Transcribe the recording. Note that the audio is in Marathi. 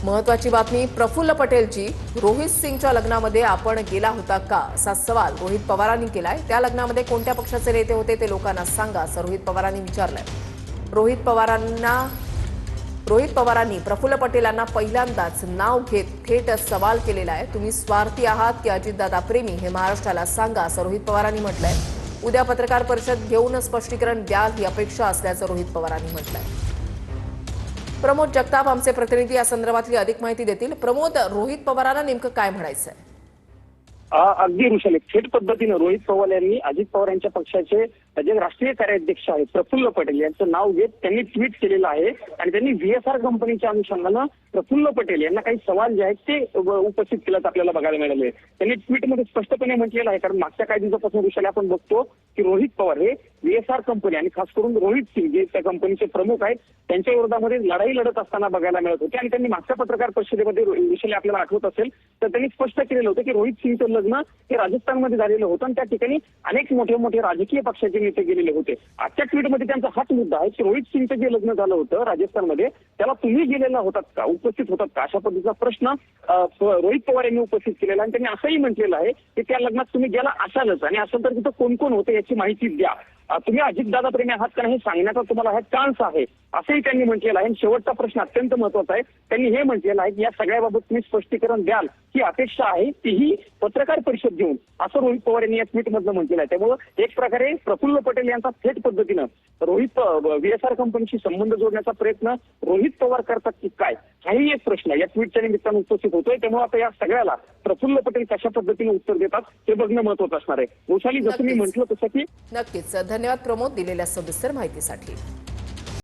महत्वाची बातमी प्रफुल्ल पटेलची। रोहित सिंगच्या लग्नामध्ये आपण गेला होता का, असा सवाल रोहित पवारांनी केलाय। त्या लग्नामध्ये कोणत्या पक्षाचे नेते होते ते लोकांना सांगा, असं रोहित पवारांनी विचारलंय। रोहित पवारांनी प्रफुल्ल पटेलांना पहिल्यांदाच नाव घेत थेट सवाल केलेला आहे। तुम्ही स्वार्थी आहात की अजितदादा प्रेमी, हे महाराष्ट्राला सांगा, असं रोहित पवारांनी म्हटलंय। उद्या पत्रकार परिषद घेऊन स्पष्टीकरण द्याल ही अपेक्षा असल्याचं रोहित पवारांनी म्हटलंय। प्रमोद जगताप आमचे प्रतिनिधी या संदर्भातली अधिक माहिती देतील। प्रमोद, रोहित पवारांना नेमकं काय म्हणायचंय? अगदी ऋषाली, थेट पद्धतीनं रोहित पवार यांनी अजित पवार यांच्या पक्षाचे जे राष्ट्रीय कार्याध्यक्ष आहेत प्रफुल्ल पटेल यांचं नाव घेत त्यांनी ट्विट केलेलं आहे आणि त्यांनी व्हीएसआर कंपनीच्या अनुषंगानं प्रफुल्ल पटेल यांना काही सवाल जे आहेत ते उपस्थित केल्याचं आपल्याला बघायला मिळाले। त्यांनी ट्विटमध्ये स्पष्टपणे म्हटलेलं आहे, कारण मागच्या काही दिवसापासून ऋषाली आपण बघतो की रोहित पवार हे व्हीएसआर कंपनी आणि खास करून रोहित सिंग जे त्या कंपनीचे प्रमुख आहेत त्यांच्या विरोधामध्ये लढाई लढत असताना बघायला मिळत होते। आणि त्यांनी मागच्या पत्रकार परिषदेमध्ये ऋषाली आपल्याला आठवत असेल तर त्यांनी स्पष्ट केलेलं होतं की रोहित सिंगचं लग्न हे राजस्थानमध्ये झालेलं होतं आणि त्या ठिकाणी अनेक मोठे मोठे राजकीय पक्षाचे नेते गेलेले होते। आजच्या ट्विटमध्ये त्यांचा हाच मुद्दा आहे की रोहित सिंगचं जे लग्न झालं होतं राजस्थानमध्ये त्याला तुम्ही गेलेला होतात का, उपस्थित होतात का, अशा पद्धतीचा प्रश्न रोहित पवार यांनी उपस्थित केलेला आणि त्यांनी असंही म्हटलेलं आहे की त्या लग्नात तुम्ही गेला असालच आणि असं तर तिथं कोण कोण होतं याची माहिती द्या, तुम्ही अजितदादा प्रेमी आहात का नाही सांगण्याचा तुम्हाला हा चान्स आहे, असंही त्यांनी म्हटलेलं आहे। आणि शेवटचा प्रश्न अत्यंत महत्वाचा आहे, त्यांनी हे म्हटलेलं आहे की या सगळ्याबाबत तुम्ही स्पष्टीकरण द्याल ही अपेक्षा आहे, तीही पत्रकार परिषद घेऊन, असं रोहित पवार यांनी या ट्विटमधलं म्हटलेलं आहे। त्यामुळे एक प्रकारे प्रफुल्ल पटेल यांचा थेट पद्धतीनं व्हीएसआर कंपनीशी संबंध जोडण्याचा प्रयत्न रोहित पवार करतात की काय, हाही एक प्रश्न या ट्विटच्या निमित्तानं उपस्थित होतोय। त्यामुळे आता या सगळ्याला प्रफुल्ल पटेल कशा पद्धतीने उत्तर देतात हे बघणं महत्वाचं असणार आहे। वैशाली, जसं मी म्हटलं तसं की नक्कीच धन्यवाद प्रमोद दिलेल्या सविस्तर माहितीसाठी।